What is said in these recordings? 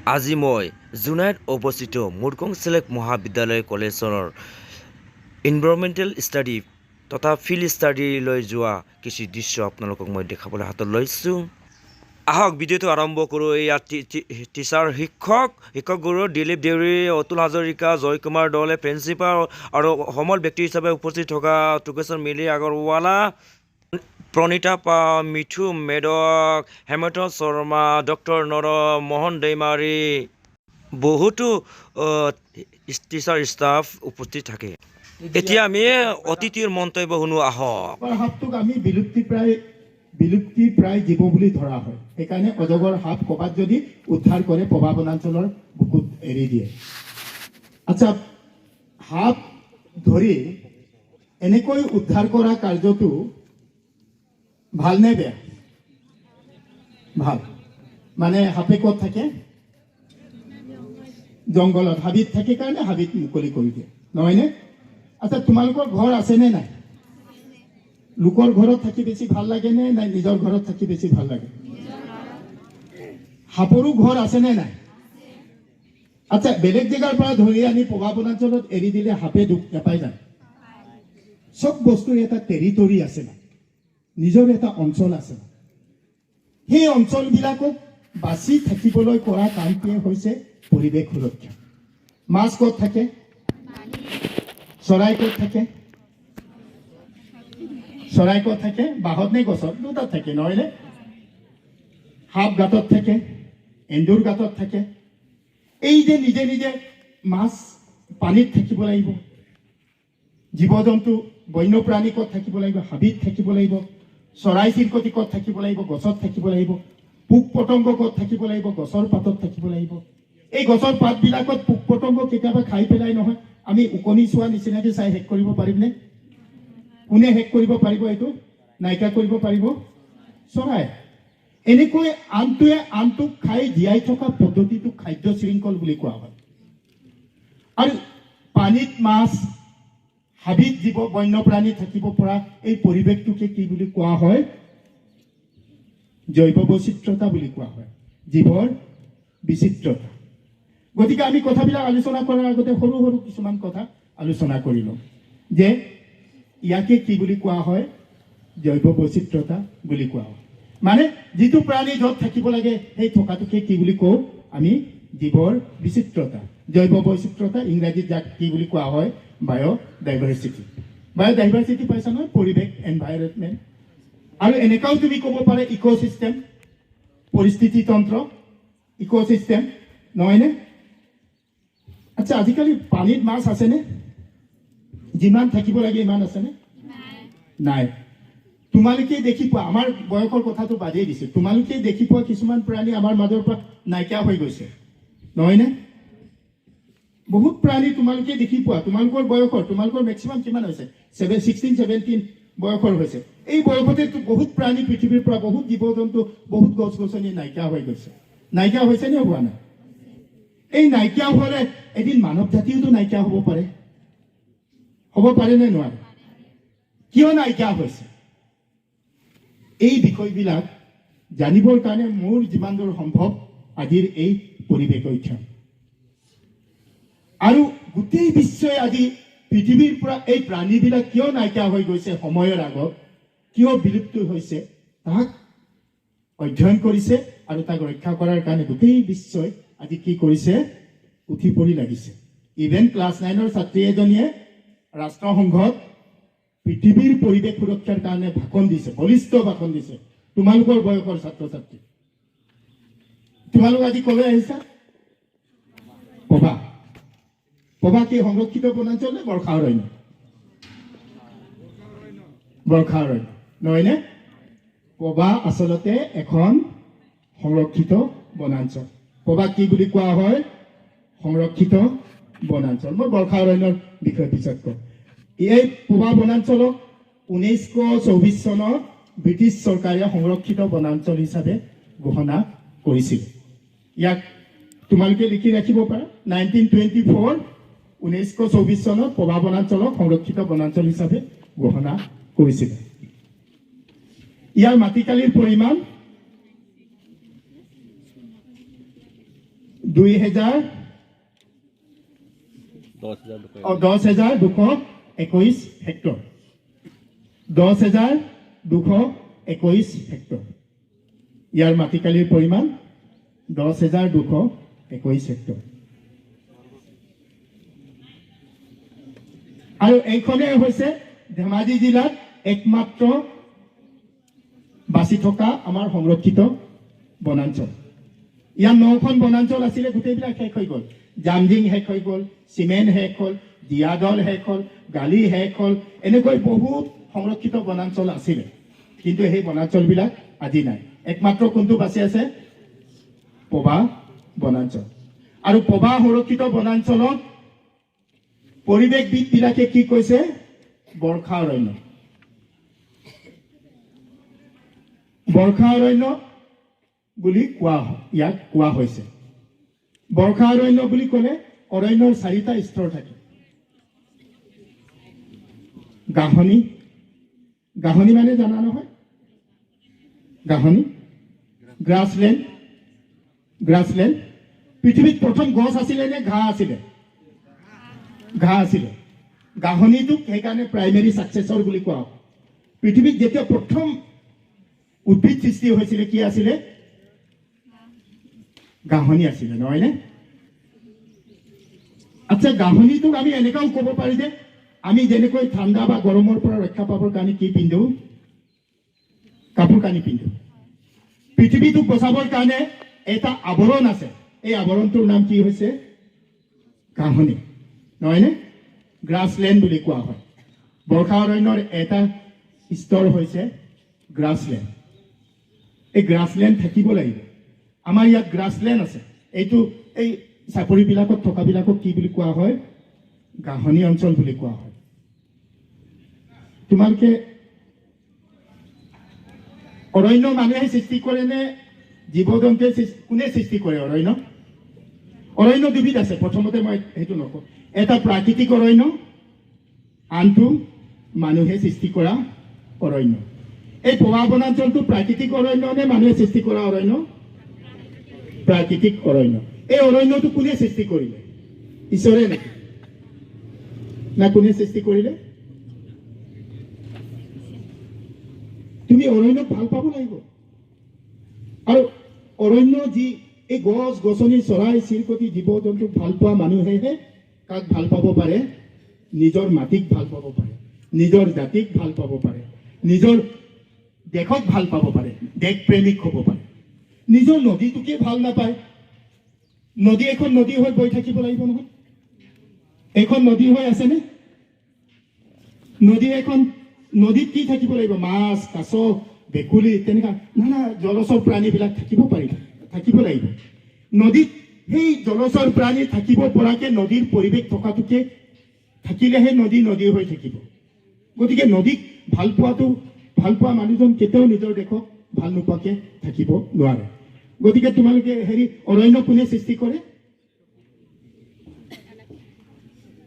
আজি মই জুনাইত অৱস্থিত মুৰকং চেলেক্ট মহাবিদ্যালয় কলেজৰ এনভাইৰনমেণ্টেল ষ্টাডি তথা ফিল্ড ষ্টাডিলৈ যোৱা কিছু দৃশ্য আপোনালোকক মই দেখাবলৈ হাতত লৈছোঁ। আহক ভিডিঅ'টো আৰম্ভ কৰোঁ। ইয়াত টিচাৰ শিক্ষকগুৰু দিলীপ দেউৰী, অতুল হাজৰিকা, জয়কুমাৰ দলে, প্ৰিন্সিপাল আৰু সমল ব্যক্তি হিচাপে উপস্থিত থকা টুকেশ্বৰ মিলি আগৰৱালা, প্ৰণীতা মিঠু মেদক, হেমন্ত শৰ্মা, ডক্টৰ নৰ মোহন দৈমাৰী, বহুতো টিচাৰ ষ্টাফ উপস্থিত থাকে। এতিয়া আমি অতিথিৰ মন্তব্য শুনো আহক। সাপটোক আমি বিলুপ্তি প্ৰায় জীৱ বুলি ধৰা হয়। সেইকাৰণে অজগৰ সাপ ক'ৰবাত যদি উদ্ধাৰ কৰে প্ৰভা বনাঞ্চলৰ বুকুত এৰি দিয়ে। আচ্ছা, সাপ ধৰি এনেকৈ উদ্ধাৰ কৰা কাৰ্যটো ভাল নে বেয়া? ভাল। মানে সাপে ক'ত থাকে? জংঘলত। হাবিত থাকে কাৰণে হাবিত মুকলি কৰি দিয়ে, নহয়নে? আচ্ছা, তোমালোকৰ ঘৰ আছেনে নাই? লোকৰ ঘৰত থাকি বেছি ভাল লাগে নে নাই নিজৰ ঘৰত থাকি বেছি ভাল লাগে? সাপৰো ঘৰ আছেনে নাই? আচ্ছা, বেলেগ জেগাৰ পৰা ধৰি আনি প্ৰভা বনাঞ্চলত এৰি দিলে সাপে দুখ নাপায় জানো? চব বস্তুৰ এটা টেৰিটৰি আছে না, নিজৰ এটা অঞ্চল আছে। সেই অঞ্চলবিলাকক বাচি থাকিবলৈ কৰা কামটোৱে হৈছে পৰিৱেশ সুৰক্ষা। মাছ ক'ত থাকে? চৰাই ক'ত থাকে? চৰাই ক'ত থাকে? বাঁহত নে গছত? দুটাত থাকে, নহয়নে? সাপ গাঁতত থাকে, এন্দুৰ গাঁতত থাকে। এই যে নিজে নিজে মাছ পানীত থাকিব লাগিব, জীৱ জন্তু বন্যপ্ৰাণী ক'ত থাকিব লাগিব? হাবিত থাকিব লাগিব। চৰাই চিৰিকটি ক'ত থাকিব লাগিব? গছত থাকিব লাগিব। পোক পতংগ ক'ত থাকিব লাগিব? গছৰ পাতত থাকিব লাগিব। এই গছৰ পাতবিলাকত পোক পতংগ কেতিয়াবা খাই পেলাই নহয়, আমি উকনি চোৱা নিচিনাকে চাই শেষ কৰিব পাৰিমনে? কোনে শেষ কৰিব পাৰিব? এইটো নাইকিয়া কৰিব পাৰিব? চৰাই। এনেকৈ আনটোৱে আনটোক খাই জীয়াই থকা পদ্ধতিটোক খাদ্য শৃংখল বুলি কোৱা হয়। আৰু পানীত মাছ, হাবিত জীৱ বন্যপ্ৰাণী থাকিব পৰা এই পৰিৱেশটোকে কি বুলি কোৱা হয়? জৈৱ বৈচিত্ৰতা বুলি কোৱা হয়, জীৱৰ বিচিত্ৰতা। গতিকে আমি কথাবিলাক আলোচনা কৰাৰ আগতে সৰু সৰু কিছুমান কথা আলোচনা কৰি লওঁ যে ইয়াকে কি বুলি কোৱা হয়? জৈৱ বৈচিত্ৰতা বুলি কোৱা হয়। মানে যিটো প্ৰাণী য'ত থাকিব লাগে সেই থকাটোকে কি বুলি কওঁ? আমি জীৱৰ বিচিত্ৰতা, জৈৱ বৈচিত্ৰতা। ইংৰাজীত যাক কি বুলি কোৱা হয়? বায়'ডাইভাৰ্চিটি। বায়'ডাইভাৰ্চিটি পাইছা নহয়? পৰিৱেশ, এনভাইৰনমেণ্ট। আৰু এনেকাও তুমি ক'ব পাৰে ইক'চিষ্টেম, পৰিস্থিতি তন্ত্ৰ, ইক'চিষ্টেম, নহয়নে? আচ্ছা, আজিকালি পানীত মাছ আছেনে? যিমান থাকিব লাগে ইমান আছেনে? নাই। তোমালোকে দেখি পোৱা, আমাৰ বয়সৰ কথাটো বাদেই দিছে, তোমালোকে দেখি পোৱা কিছুমান প্ৰাণী আমাৰ মাজৰ পৰা নাইকিয়া হৈ গৈছে, নহয়নে? বহুত প্ৰাণী তোমালোকে দেখি পোৱা, তোমালোকৰ বয়সৰ, তোমালোকৰ মেক্সিমাম কিমান হৈছে? 16, 17 বয়সৰ হৈছে। এই বয়সতে বহুত প্ৰাণী পৃথিৱীৰ পৰা, বহুত জীৱ জন্তু, বহুত গছ গছনি নাইকিয়া হৈ গৈছে। নাইকিয়া হৈছে নে হোৱা নাই? এই নাইকিয়া হ'লে এদিন মানৱ জাতিওতো নাইকিয়া হ'ব পাৰে। হ'ব পাৰে নে নোৱাৰে? কিয় নাইকিয়া হৈছে? এই বিষয়বিলাক জানিবৰ কাৰণে মোৰ যিমান দূৰ সম্ভৱ আজিৰ এই পৰিৱেশ অধ্যয়ন আৰু গোটেই বিশ্বই আজি পৃথিৱীৰ পৰা এই প্ৰাণীবিলাক কিয় নাইকিয়া হৈ গৈছে, সময়ৰ আগত কিয় বিলুপ্ত হৈছে, তাক অধ্যয়ন কৰিছে আৰু তাক ৰক্ষা কৰাৰ কাৰণে গোটেই বিশ্বই আজি কি কৰিছে? উঠি পৰি লাগিছে। ইভেন ক্লাছ 9ৰ ছাত্ৰী এজনীয়ে ৰাষ্ট্ৰসংঘত পৃথিৱীৰ পৰিৱেশ সুৰক্ষাৰ কাৰণে ভাষণ দিছে, বলিষ্ঠ ভাষণ দিছে। তোমালোকৰ বয়সৰ ছাত্ৰ ছাত্ৰী, তোমালোক আজি কলৈ আহিছা? পবা কি সংৰক্ষিত বনাঞ্চল নে বৰ্ষা অৰণ্য? বৰ্ষা অৰণ্য, নহয়নে? পবা আচলতে এখন সংৰক্ষিত বনাঞ্চল। পবা কি বুলি কোৱা হয়? সংৰক্ষিত বনাঞ্চল। মই বৰ্ষা অৰণ্যৰ বিষয়ে পিছত কম। এই পবা বনাঞ্চলক 1924 চনত ব্ৰিটিছ চৰকাৰে সংৰক্ষিত বনাঞ্চল হিচাপে ঘোষণা কৰিছিল। ইয়াক তোমালোকে লিখি ৰাখিব পাৰা। 1924 চনত পবা বনাঞ্চলক সংৰক্ষিত বনাঞ্চল হিচাপে ঘোষণা কৰিছিল। ইয়াৰ মাটিকালিৰ পৰিমাণ 10,221 হেক্টৰ 10,221 হেক্টৰ ইয়াৰ মাটিকালিৰ পৰিমাণ 10,221 হেক্টৰ আৰু এইখনেই হৈছে ধেমাজি জিলাত একমাত্ৰ বাছি থকা আমাৰ সংৰক্ষিত বনাঞ্চল ইয়াৰ 9খন বনাঞ্চল আছিলে গোটেইবিলাক শেষ হৈ গ'ল জামজিং শেষ হৈ গ'ল চিমেণ্ট শেষ হ'ল দিয়াদল শেষ হ'ল গালি শেষ হ'ল এনেকৈ বহুত সংৰক্ষিত বনাঞ্চল আছিলে কিন্তু সেই বনাঞ্চলবিলাক আজি নাই একমাত্ৰ কোনটো বাছি আছে পবা বনাঞ্চল আৰু পবা সংৰক্ষিত বনাঞ্চলত পৰিৱেশবিদবিলাকে কি কৈছে বৰ্ষা অৰণ্য বুলি ইয়াক কোৱা হৈছে বৰ্ষা অৰণ্য বুলি ক'লে অৰণ্যৰ 4টা স্তৰ থাকে গাহনি মানে জানা নহয় গাহনি গ্ৰাছলেণ্ড পৃথিৱীত প্ৰথম গছ আছিলে নে ঘাঁহ আছিলে গাহনিটোক সেইকাৰণে প্ৰাইমেৰী ছাকচেছৰ বুলি কোৱা হয় পৃথিৱীত যেতিয়া প্ৰথম উদ্ভিদ সৃষ্টি হৈছিলে কি আছিলে গাহনি আছিলে নহয়নে আচ্ছা গাহনিটোক আমি এনেকাও ক'ব পাৰি যে আমি যেনেকৈ ঠাণ্ডা বা গৰমৰ পৰা ৰক্ষা পাবৰ কাৰণে কি পিন্ধো কাপোৰ কানি পিন্ধো পৃথিৱীটোক বচাবৰ কাৰণে এটা আৱৰণ আছে এই আৱৰণটোৰ নাম কি হৈছে গাহনি নহয়নে গ্ৰাছলেণ্ড বুলি কোৱা হয় বৰ্ষা অৰণ্যৰ এটা স্তৰ হৈছে গ্ৰাছলেণ্ড এই গ্ৰাছলেণ্ড থাকিব লাগিব আমাৰ ইয়াত গ্ৰাছলেণ্ড আছে এইটো এই চাপৰিবিলাকত থকাবিলাকক কি বুলি কোৱা হয় গাহনি অঞ্চল বুলি কোৱা হয় তোমালোকে অৰণ্য মানুহে সৃষ্টি কৰে নে জীৱ জন্তুৱে কোনে সৃষ্টি কৰে অৰণ্য দুবিধ আছে প্ৰথমতে মই সেইটো নকওঁ এটা প্ৰাকৃতিক অৰণ্য আনটো মানুহে সৃষ্টি কৰা অৰণ্য এই পবা বনাঞ্চলটো প্ৰাকৃতিক অৰণ্য নে মানুহে সৃষ্টি কৰা অৰণ্য প্ৰাকৃতিক অৰণ্য এই অৰণ্যটো কোনে সৃষ্টি কৰিলে ঈশ্বৰে নেকি না কোনে সৃষ্টি কৰিলে তুমি অৰণ্যক ভাল পাব লাগিব আৰু অৰণ্য যি এই গছ গছনি চৰাই চিৰিকটি জীৱ জন্তুক ভাল পোৱা মানুহেহে কাক ভাল পাব পাৰে নিজৰ মাটিক ভাল পাব পাৰে নিজৰ জাতিক ভাল পাব পাৰে নিজৰ দেশক ভাল পাব পাৰে দেশ প্ৰেমিক হ'ব পাৰে নিজৰ নদীটোকে ভাল নাপায় নদী এখন নদী হৈ বৈ থাকিব লাগিব নহয় এখন নদী হৈ আছেনে নদীত কি থাকিব লাগিব মাছ কাছ ভেকুলী তেনেকুৱা নানা জলচৰ প্ৰাণীবিলাক থাকিব লাগিব নদীত সেই জলচৰ প্ৰাণী থাকিব পৰাকে নদীৰ পৰিৱেশ থকাটোকে থাকিলেহে নদী হৈ থাকিব গতিকে নদীক ভাল পোৱা মানুহজন কেতিয়াও নিজৰ দেশক ভাল নোপোৱাকে থাকিব নোৱাৰে গতিকে তোমালোকে অৰণ্য কোনে সৃষ্টি কৰে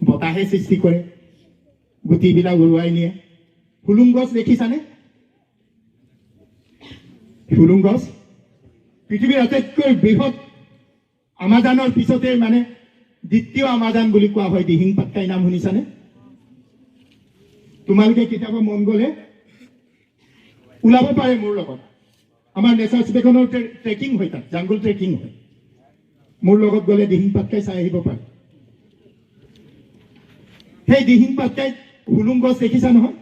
বতাহে সৃষ্টি কৰে গুটিবিলাক উৰুৱাই নিয়ে হুলুং গছ দেখিছানে হুলুং গছ পৃথিৱীৰ আটাইতকৈ বৃহৎ আমাজানৰ পিছতে মানে দ্বিতীয় আমাজান বুলি কোৱা হয় দিহিং পাটকাই নাম শুনিছানে তোমালোকে কেতিয়াবা মন গ'লে ওলাব পাৰে মোৰ লগত আমাৰ নেচাৰ চিটেখনৰ ট্ৰেকিং হয় তাত জাংগল ট্ৰেকিং হয় মোৰ লগত গ'লে দিহিং পাটকাই চাই আহিব পাৰে সেই দিহিং পাটকাইত হুলুং গছ দেখিছা নহয়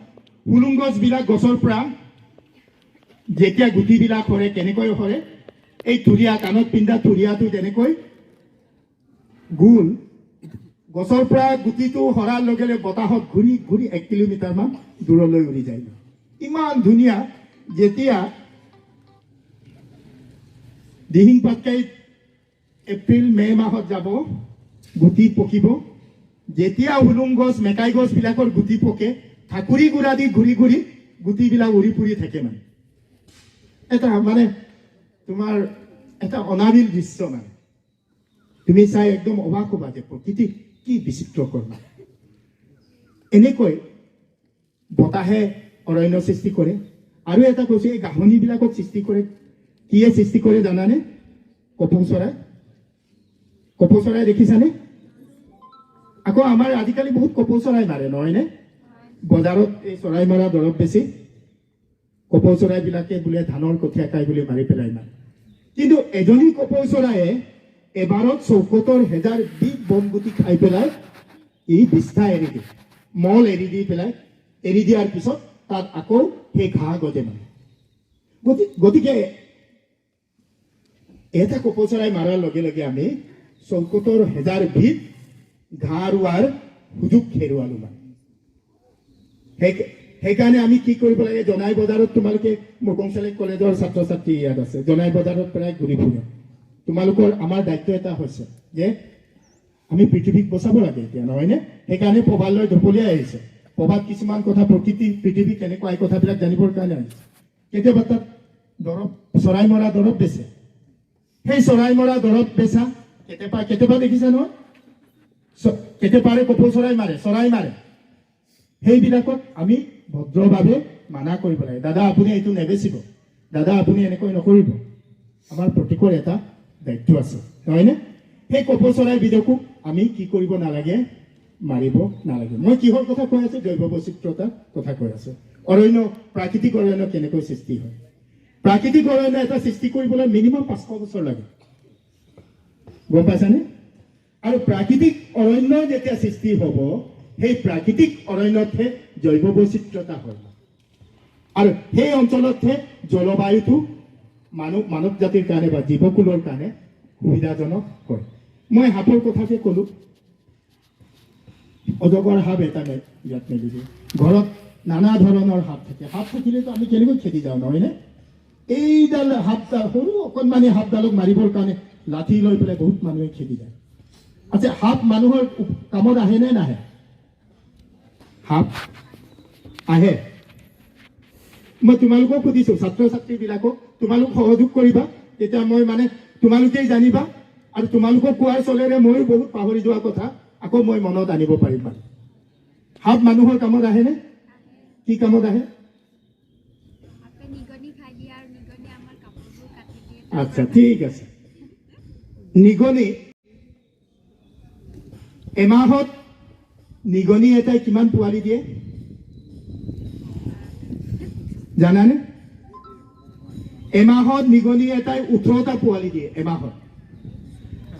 হুলুং গছবিলাক গছৰ পৰা যেতিয়া গুটিবিলাক সৰে কেনেকৈ সৰে এই থুৰীয়া কাণত পিন্ধা থুৰীয়াটো যেনেকৈ গোল গছৰ পৰা গুটিটো সৰাৰ লগে লগে বতাহত ঘূৰি 1 কিলোমিটাৰমান দূৰলৈ উৰি যায় ইমান ধুনীয়া যেতিয়া দিহিং পাটকাইত এপ্ৰিল মে মাহত যাব গুটি পকিব যেতিয়া হুলুং গছ মেকাই গছবিলাকৰ গুটি পকে ঠাকুৰি গুড়া দি ঘূৰি গুটিবিলাক উৰি ফুৰি থাকে মানে এটা মানে তোমাৰ এটা অনাবিল দৃশ্য মানে তুমি চাই একদম অবাক হ'বা যে প্ৰকৃতি কি বিচিত্ৰ কৰ্ম এনেকৈ বতাহে অৰণ্য সৃষ্টি কৰে আৰু এটা কৈছে এই গাহনিবিলাকক সৃষ্টি কৰে কিয়ে সৃষ্টি কৰে জানানে কপৌ চৰাই কপৌ চৰাই দেখিছানে? আকৌ আমাৰ আজিকালি বহুত কপৌ চৰাই মাৰে নহয়নে? বজাৰত এই চৰাই মৰা দৰৱ বেছি কপৌ চৰাইবিলাকে বোলে ধানৰ কঠীয়া খাই বুলি মাৰি পেলাই মানে। কিন্তু এজনী কপৌ চৰায়ে এবাৰত ৭৪,০০০ বিধ বন গুটি খাই পেলাই ই বিষ্ঠা এৰি দিয়ে, মল এৰি দি পেলাই, এৰি দিয়াৰ পিছত তাত আকৌ সেই ঘাঁহ গজে মানে। গতিকে এটা কপৌ চৰাই মাৰাৰ লগে লগে আমি ৭৪,০০০ বিধ ঘাঁহ ৰোৱাৰ সুযোগ হেৰুৱালো মানে। সেইকাৰণে আমি কি কৰিব লাগে, জনাই বজাৰত তোমালোকে মুকং চেলেক কলেজৰ ছাত্ৰ ছাত্ৰী ইয়াত আছে, জনাই বজাৰত প্ৰায় ঘূৰি ফুৰে। তোমালোকৰ আমাৰ দায়িত্ব এটা হৈছে যে আমি পৃথিৱীক বচাব লাগে এতিয়া নহয়নে? সেইকাৰণে প্ৰবাদলৈ ঢপলিয়াই আহিছে। প্ৰবাদ কিছুমান কথা প্ৰকৃতি পৃথিৱী কেনেকুৱা এই কথাবিলাক জানিবৰ কাৰণে আহিছে। কেতিয়াবা তাত দৰৱ চৰাই মৰা দৰৱ বেচে, সেই চৰাই মৰা দৰৱ বেচা কেতিয়াবা দেখিছে নহয়, কেতিয়াবা কপৌ চৰাই মাৰে, চৰাই মাৰে। সেইবিলাকক আমি ভদ্ৰভাৱে মানা কৰিব লাগে। দাদা আপুনি এইটো নেবেচিব, দাদা আপুনি এনেকৈ নকৰিব। আমাৰ প্ৰত্যেকৰ এটা দায়িত্ব আছে নহয়নে? সেই কপৌ চৰাইবিধকো আমি কি কৰিব নালাগে, মাৰিব নালাগে। মই কিহৰ কথা কৈ আছো? জৈৱ বৈচিত্ৰতাৰ কথা কৈ আছো। অৰণ্য, প্ৰাকৃতিক অৰণ্য কেনেকৈ সৃষ্টি হয়? প্ৰাকৃতিক অৰণ্য এটা সৃষ্টি কৰিবলৈ মিনিমাম ৫০০ বছৰ লাগে, গম পাইছানে? আৰু প্ৰাকৃতিক অৰণ্য যেতিয়া সৃষ্টি হ'ব, সেই প্ৰাকৃতিক অৰণ্যতহে জৈৱ বৈচিত্ৰতা হয় আৰু সেই অঞ্চলতহে জলবায়ুটো মানৱ জাতিৰ কাৰণে বা জীৱকুলৰ কাৰণে সুবিধাজনক হয়। মই সাপৰ কথাকে ক'লো, অজগৰ সাপ এটা ইয়াত মেলিব। ঘৰত নানা ধৰণৰ সাপ থাকে। সাপ থাকিলেতো আমি কেনেকৈ খেদি যাওঁ নহয়নে? এইডাল সাপডাল, সৰু অকণমানি সাপডালক মাৰিবৰ কাৰণে লাঠি লৈ পেলাই বহুত মানুহে খেদি যায়। আচ্ছা, সাপ মানুহৰ কামত আহে নে নাহে? সাপ আহে। মই তোমালোকক সুধিছো, ছাত্ৰ ছাত্ৰীবিলাকক তোমালোক সহযোগ কৰিবা, তেতিয়া মই মানে তোমালোকেই জানিবা আৰু তোমালোকক কোৱাৰ চলেৰে ময়ো বহুত পাহৰি যোৱা কথা আকৌ মই মনত আনিব পাৰিম মানে। সাপ মানুহৰ কামত আহেনে? কি কামত আহে? আচ্ছা, ঠিক আছে। নিগনি এমাহত নিগনি এটাই কিমান পোৱালি দিয়ে জানানে? এমাহত নিগনি এটাই ১৮টা পোৱালি দিয়ে এমাহত।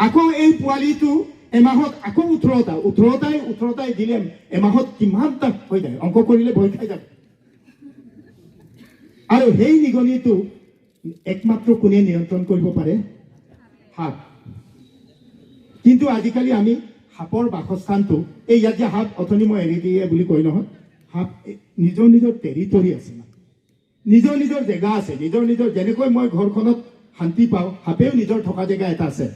আকৌ এই পোৱালিটো এমাহত আকৌ ১৮টাই দিলে এমাহত কিমানটা হৈ যায়? অংক কৰিলে ভয় খাই যাব। আৰু সেই নিগনিটো একমাত্ৰ কোনে নিয়ন্ত্ৰণ কৰিব পাৰে? সাপ। কিন্তু আজিকালি আমি সাপৰ বাসস্থানটো, এই ইয়াত যে সাপ অথনি মই এৰি দিয়ে বুলি কৈ নহয়, সাপ নিজৰ নিজৰ টেৰিটৰি আছে, নিজৰ নিজৰ জেগা আছে, নিজৰ নিজৰ, যেনেকৈ মই ঘৰখনত শান্তি পাওঁ, সাপেও নিজৰ থকা জেগা এটা আছে।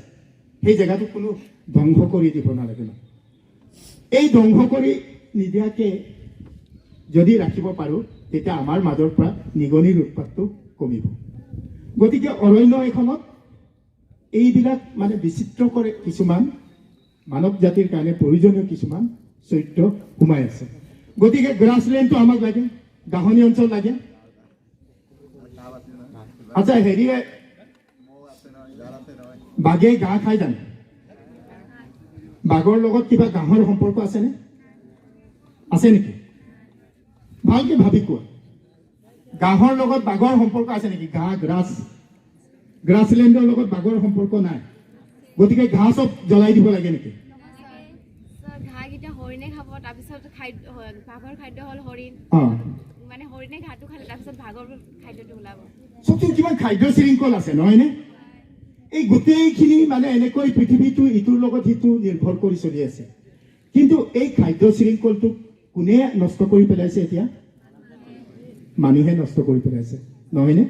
সেই জেগাটো কোনো ধ্বংস কৰি দিব নালাগে। এই ধ্বংস কৰি নিদিয়াকে যদি ৰাখিব পাৰোঁ, তেতিয়া আমাৰ মাজৰ পৰা নিগনিৰ উৎপাতটো কমিব। গতিকে অৰণ্য এখনত এইবিলাক মানে বিচিত্ৰ কৰে কিছুমান মানৱ জাতিৰ কাৰণে প্ৰয়োজনীয় কিছুমান চৰিত্ৰ সোমাই আছে। গতিকে গ্ৰাছলেণ্ডটো আমাক লাগে, গাহনি অঞ্চল লাগে। আচ্ছা, হেৰিয়ে বাঘে ঘাঁহ খাই জানো? বাঘৰ লগত কিবা ঘাঁহৰ সম্পৰ্ক আছেনে? আছে নেকি? ভালকে ভাবি কোৱা, ঘাঁহৰ লগত বাঘৰ সম্পৰ্ক আছে নেকি? ঘাঁহ, গ্ৰাছলেণ্ডৰ লগত বাঘৰ সম্পৰ্ক নাই। গতিকে ঘাঁহ চব জ্বলাই দিব লাগে নেকি? হৰিণে খাব, তাৰপিছত বাঘৰ খাদ্য হ'ল হৰিণ, মানে হৰিণে ঘাঁহটো খালে তাৰপিছত বাঘৰ খাদ্যটো ওলাব। চবটো কিমান খাদ্য শৃংখল আছে নহয়নে? এই গোটেইখিনি মানে এনেকৈ পৃথিৱীটো ইটোৰ লগত সিটো নিৰ্ভৰ কৰি চলি আছে। কিন্তু এই খাদ্য শৃংখলটো কোনে নষ্ট কৰি পেলাইছে? এতিয়া মানুহে নষ্ট কৰি পেলাইছে নহয়নে?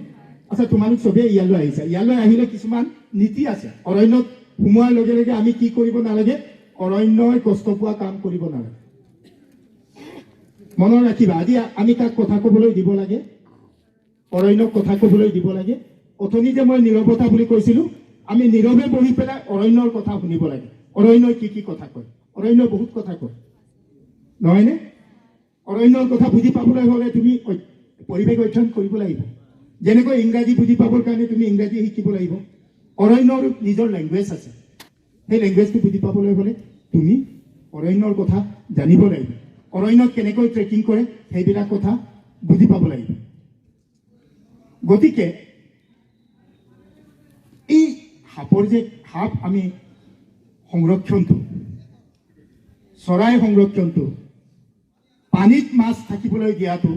আচ্ছা, তোমালোক চবেই ইয়ালৈ আহিছা, ইয়ালৈ আহিলে কিছুমান নীতি আছে। অৰণ্যত সোমোৱাৰ লগে লগে আমি কি কৰিব নালাগে? অৰণ্যই কষ্ট পোৱা কাম কৰিব নালাগে। মনত ৰাখিবা, আজি আমি কাক কথা ক'বলৈ দিব লাগে? অৰণ্যক কথা ক'বলৈ দিব লাগে। অথনি যে মই নীৰৱতা বুলি কৈছিলো, আমি নীৰৱে বহি পেলাই অৰণ্যৰ কথা শুনিব লাগে। অৰণ্যই কি কি কথা কয়? অৰণ্যই বহুত কথা কয় নহয়নে? অৰণ্যৰ কথা বুজি পাবলৈ হ'লে তুমি পৰিৱেশ অধ্যয়ন কৰিব লাগিব। যেনেকৈ ইংৰাজী বুজি পাবৰ কাৰণে তুমি ইংৰাজী শিকিব লাগিব। অৰণ্যৰ নিজৰ লেংগুৱেজ আছে, সেই লেংগুৱেজটো বুজি পাবলৈ হ'লে তুমি অৰণ্যৰ কথা জানিব লাগিব অৰণ্যত কেনেকৈ ট্ৰেকিং কৰে সেইবিলাক কথা বুজি পাব লাগিব গতিকে এই সাপৰ যে সাপ আমি সংৰক্ষণটো চৰাই সংৰক্ষণটো পানীত মাছ থাকিবলৈ দিয়াটো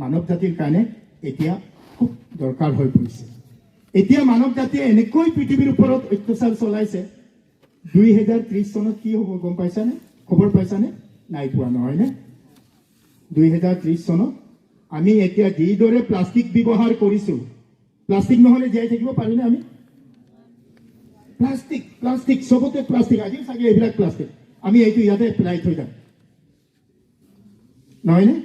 মানৱ জাতিৰ কাৰণে এতিয়া খুব দৰকাৰ হৈ পৰিছে এতিয়া মানৱ জাতিয়ে এনেকৈ পৃথিৱীৰ ওপৰত অত্যাচাৰ চলাইছে 2030 চনত কি হ'ব গম পাইছানে খবৰ পাইছানে নাই পোৱা নহয়নে 2030 চনত আমি এতিয়া যিদৰে প্লাষ্টিক ব্যৱহাৰ কৰিছোঁ প্লাষ্টিক নহ'লে জীয়াই থাকিব পাৰিনে আমি প্লাষ্টিক প্লাষ্টিক চবতে প্লাষ্টিক আজি চাগে এইবিলাক প্লাষ্টিক আমি এইটো ইয়াতে পেলাই থৈ যাম নহয়নে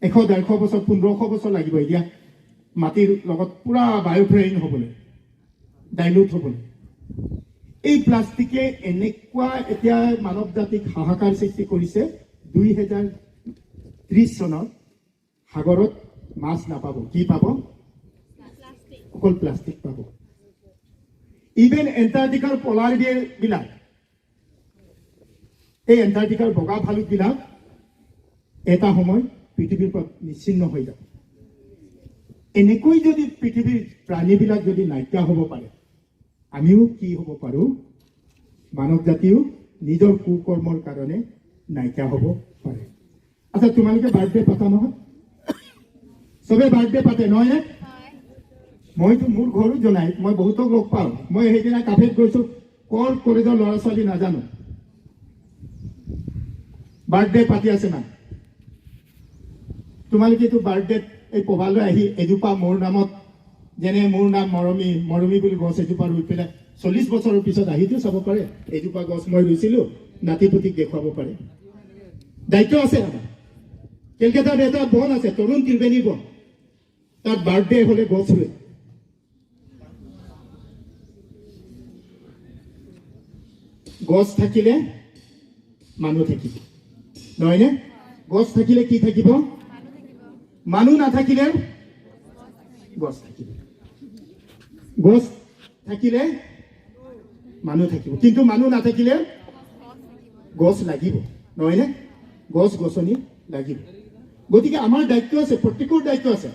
100-150 বছৰ 1500 বছৰ লাগিব এতিয়া মাটিৰ লগত পুৰা বায়'ফ্ৰেইন হ'বলৈ ডাইলুট হ'বলৈ এই প্লাষ্টিকে এনেকুৱা এতিয়া মানৱ জাতিক হাহাকাৰ সৃষ্টি কৰিছে 2030 চনত সাগৰত মাছ নাপাব কি পাব অকল প্লাষ্টিক পাব ইভেন এণ্টাৰ্কটিকাৰ পলাৰ বিয়াৰবিলাক এই এণ্টাৰ্কটিকাৰ বগা ভালুকবিলাক এটা সময় পৃথিৱীৰ পৰা নিশ্চিন্ন হৈ যাব এনেকৈ যদি পৃথিৱীৰ প্ৰাণীবিলাক যদি নাইকিয়া হ'ব পাৰে আমিও কি হ'ব পাৰোঁ মানৱ জাতিও নিজৰ কুকৰ্মৰ কাৰণে নাইকিয়া হ'ব পাৰে আচ্ছা তোমালোকে বাৰ্থডে পাতা নহয় চবে বাৰ্থডে পাতে নহয়নে মইতো মোৰ ঘৰো জনাই মই বহুতক লগ পাওঁ মই সেইদিনা কাফেত গৈছোঁ কৰ কলেজৰ ল'ৰা ছোৱালী নাজানো বাৰ্থডে পাতি আছে না তোমালোকেতো বাৰ্থডেত এই পভালৈ আহি এজোপা মোৰ নামত যেনে মোৰ নাম মৰমী মৰমী বুলি গছ এজোপা ৰুই পেলাই 40 বছৰৰ পিছত আহিতো চাব পাৰে এজোপা গছ মই ৰুইছিলোঁ নাতিপুতিক দেখুৱাব পাৰে দায়িত্ব আছে আমাৰ কলকাতাত এটা বন আছে তৰুণ ত্ৰিবেণী বন তাত বাৰ্থডে হ'লে গছ ৰুৱে গছ থাকিলে মানুহ থাকিব নহয়নে গছ থাকিলে কি থাকিব মানুহ নাথাকিলে গছ থাকিব গছ থাকিলে মানুহ থাকিব কিন্তু মানুহ নাথাকিলে গছ লাগিব নহয়নে গছ গছনি লাগিব গতিকে আমাৰ দায়িত্ব আছে প্ৰত্যেকৰ দায়িত্ব আছে